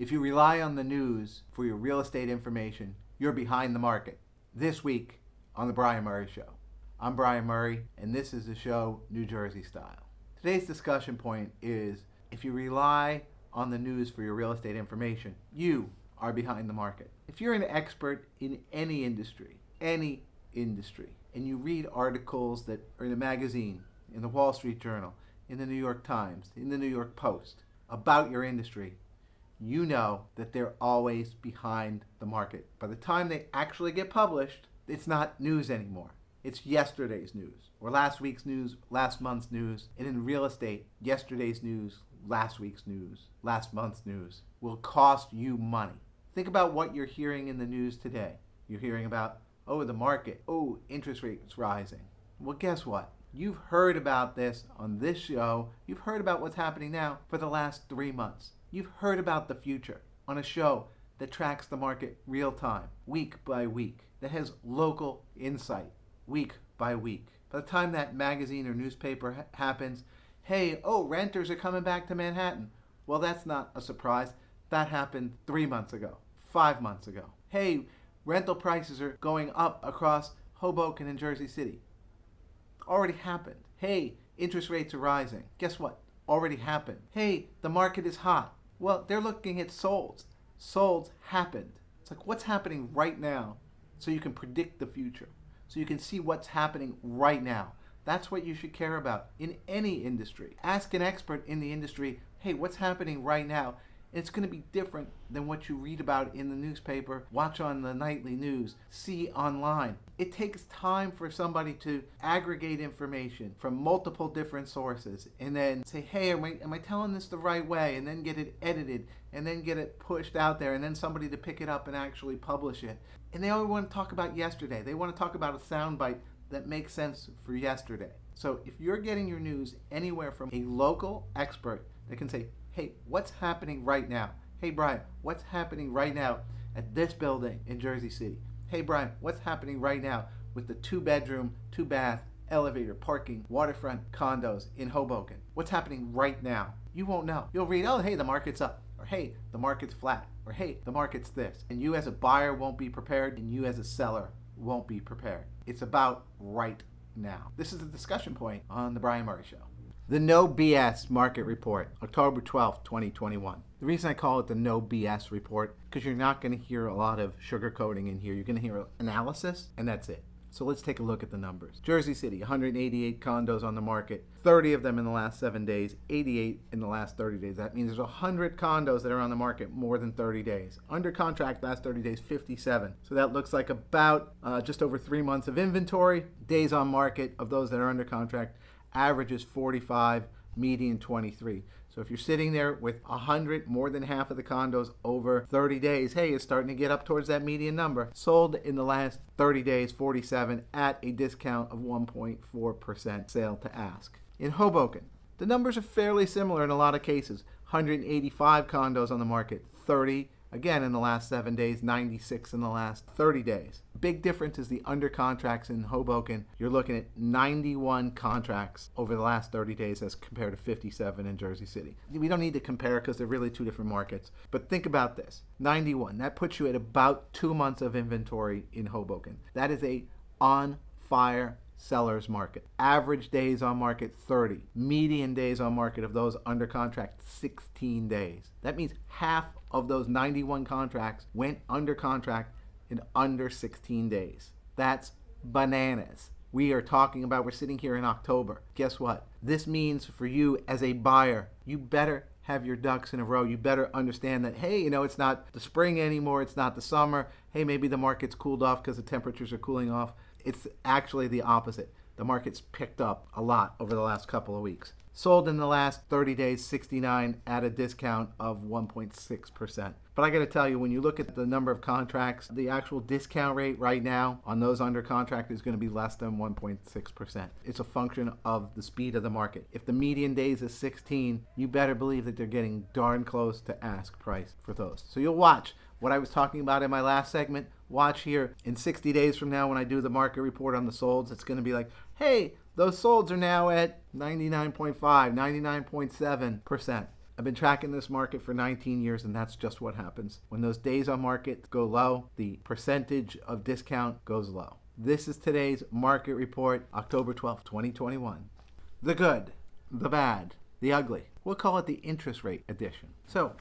If you rely on the news for your real estate information, you're behind the market. This week on The Brian Murray Show. I'm Brian Murray, and this is the show New Jersey Style. Today's discussion point is, if you rely on the news for your real estate information, you are behind the market. If you're an expert in any industry, and you read articles that are in a magazine, in the Wall Street Journal, in the New York Times, in the New York Post, about your industry, you know that they're always behind the market. By the time they actually get published, it's not news anymore. It's yesterday's news, or last week's news, last month's news. And in real estate, yesterday's news, last week's news, last month's news will cost you money. Think about what you're hearing in the news today. You're hearing about, the market, interest rates rising. Well, guess what? You've heard about this on this show. You've heard about what's happening now for the last 3 months. You've heard about the future on a show that tracks the market real time, week by week, that has local insight, week by week. By the time that magazine or newspaper happens, renters are coming back to Manhattan. Well, that's not a surprise. That happened 3 months ago, 5 months ago. Rental prices are going up across Hoboken and Jersey City. Already happened. Interest rates are rising. Guess what? Already happened. The market is hot. Well, they're looking at solds. Solds happened. It's like, what's happening right now so you can predict the future, so you can see what's happening right now. That's what you should care about in any industry. Ask an expert in the industry, what's happening right now? It's going to be different than what you read about in the newspaper, watch on the nightly news, see online. It takes time for somebody to aggregate information from multiple different sources and then say, am I telling this the right way? And then get it edited and then get it pushed out there and then somebody to pick it up and actually publish it. And they always want to talk about yesterday. They want to talk about a soundbite that makes sense for yesterday. So if you're getting your news anywhere from a local expert that can say, what's happening right now? Brian, what's happening right now at this building in Jersey City? Brian, what's happening right now with the 2-bedroom, 2-bath, elevator, parking, waterfront condos in Hoboken? What's happening right now? You won't know. You'll read, the market's up, or the market's flat, or the market's this. And you as a buyer won't be prepared, and you as a seller won't be prepared. It's about right now. This is the discussion point on The Brian Murray Show. The No BS Market Report, October 12th, 2021. The reason I call it the No BS Report, because you're not going to hear a lot of sugarcoating in here. You're going to hear analysis, and that's it. So let's take a look at the numbers. Jersey City, 188 condos on the market, 30 of them in the last 7 days, 88 in the last 30 days. That means there's 100 condos that are on the market more than 30 days. Under contract last 30 days, 57. So that looks like about just over 3 months of inventory. Days on market of those that are under contract, average is 45, median 23. So if you're sitting there with 100, more than half of the condos over 30 days, it's starting to get up towards that median number. Sold in the last 30 days, 47 at a discount of 1.4% sale to ask. In Hoboken, the numbers are fairly similar in a lot of cases. 185 condos on the market, 30 again in the last 7 days, 96 in the last 30 days. Big difference is the under contracts in Hoboken. You're looking at 91 contracts over the last 30 days as compared to 57 in Jersey City. We don't need to compare because they're really two different markets. But think about this. 91, that puts you at about 2 months of inventory in Hoboken. That is a on-fire seller's market. Average days on market, 30. Median days on market of those under contract, 16 days. That means half of those 91 contracts went under contract in under 16 days. That's bananas. We're sitting here in October. Guess what? This means for you as a buyer, you better have your ducks in a row. You better understand that, it's not the spring anymore. It's not the summer. Maybe the market's cooled off because the temperatures are cooling off. It's actually the opposite. The market's picked up a lot over the last couple of weeks. Sold in the last 30 days, 69 at a discount of 1.6%. But I got to tell you, when you look at the number of contracts, the actual discount rate right now on those under contract is going to be less than 1.6%. It's a function of the speed of the market. If the median days is 16, you better believe that they're getting darn close to ask price for those. So you'll watch what I was talking about in my last segment. Watch here in 60 days from now when I do the market report on the solds. It's going to be like, those solds are now at 99.5, 99.7%. I've been tracking this market for 19 years, and that's just what happens. When those days on market go low, the percentage of discount goes low. This is today's market report, October 12th, 2021. The good, the bad, the ugly. We'll call it the interest rate edition. So,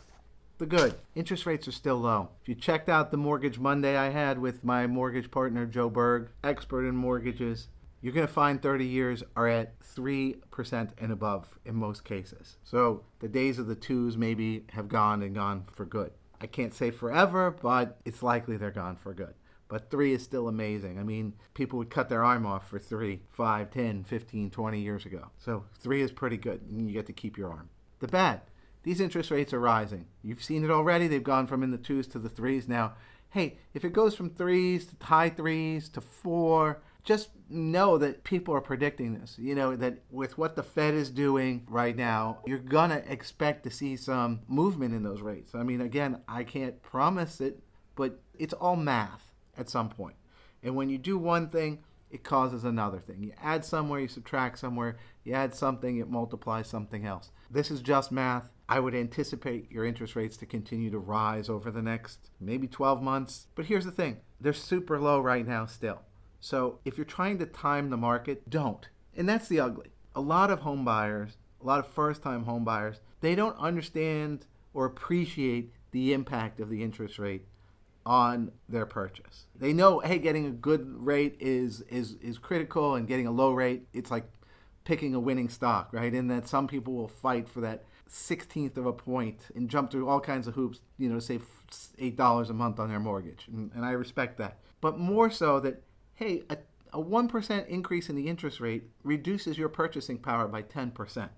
the good. Interest rates are still low. If you checked out the Mortgage Monday I had with my mortgage partner, Joe Berg, expert in mortgages, you're going to find 30 years are at 3% and above in most cases. So the days of the twos maybe have gone for good. I can't say forever, but it's likely they're gone for good. But 3 is still amazing. I mean, people would cut their arm off for 3, 5, 10, 15, 20 years ago. So 3 is pretty good, and you get to keep your arm. The bad. These interest rates are rising. You've seen it already. They've gone from in the 2s to the 3s now. Hey, if it goes from 3s to high 3s to 4, just know that people are predicting this. You know, that with what the Fed is doing right now, you're going to expect to see some movement in those rates. I mean, again, I can't promise it, but it's all math at some point. And when you do one thing, it causes another thing. You add somewhere, you subtract somewhere, you add something, it multiplies something else. This is just math. I would anticipate your interest rates to continue to rise over the next maybe 12 months. But here's the thing, they're super low right now still. So if you're trying to time the market, don't. And that's the ugly. A lot of home buyers, a lot of first-time home buyers, they don't understand or appreciate the impact of the interest rate on their purchase. They know, hey, getting a good rate is critical, and getting a low rate, it's like picking a winning stock, right? And that some people will fight for that 16th of a point and jump through all kinds of hoops, you know, to save $8 a month on their mortgage. And I respect that. But more so that, hey, a 1% increase in the interest rate reduces your purchasing power by 10%.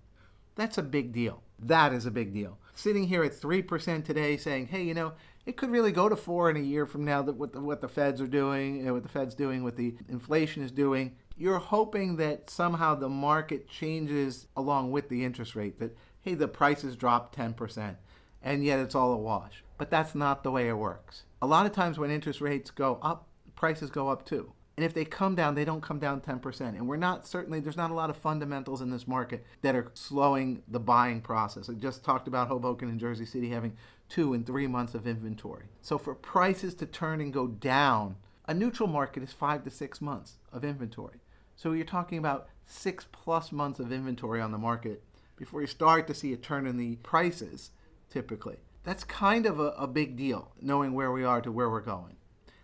That's a big deal. That is a big deal. Sitting here at 3% today saying, hey, you know, it could really go to 4 in a year from now, that what the Feds are doing, what the Fed's doing, what the inflation is doing. You're hoping that somehow the market changes along with the interest rate, that, hey, the prices drop 10%, and yet it's all a wash. But that's not the way it works. A lot of times when interest rates go up, prices go up too. And if they come down, they don't come down 10%. And there's not a lot of fundamentals in this market that are slowing the buying process. I just talked about Hoboken and Jersey City having 2 and 3 months of inventory. So for prices to turn and go down, a neutral market is 5 to 6 months of inventory. So you're talking about 6+ months of inventory on the market before you start to see a turn in the prices, typically. That's kind of a big deal, knowing where we are to where we're going.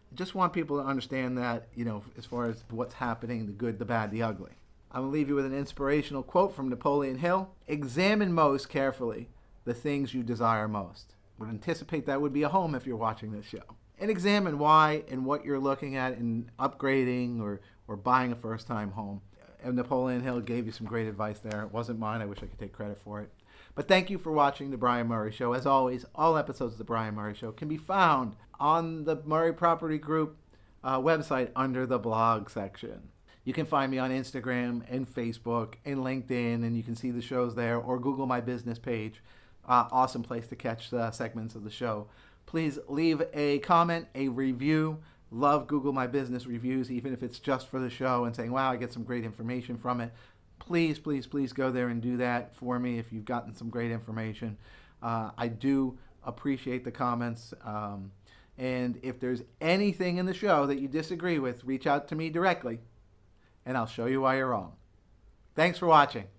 I just want people to understand that, you know, as far as what's happening, the good, the bad, the ugly. I'm going to leave you with an inspirational quote from Napoleon Hill. Examine most carefully the things you desire most. Would anticipate that would be a home if you're watching this show. And examine why and what you're looking at in upgrading or buying a first-time home. And Napoleon Hill gave you some great advice there. It wasn't mine. I wish I could take credit for it. But thank you for watching The Brian Murray Show. As always, all episodes of The Brian Murray Show can be found on the Murray Property Group website under the blog section. You can find me on Instagram and Facebook and LinkedIn, and you can see the shows there, or Google my business page. Awesome place to catch segments of the show. Please leave a comment, a review. Love Google My Business reviews, even if it's just for the show and saying, wow, I get some great information from it. Please, please, please go there and do that for me if you've gotten some great information. I do appreciate the comments. And if there's anything in the show that you disagree with, reach out to me directly, and I'll show you why you're wrong. Thanks for watching.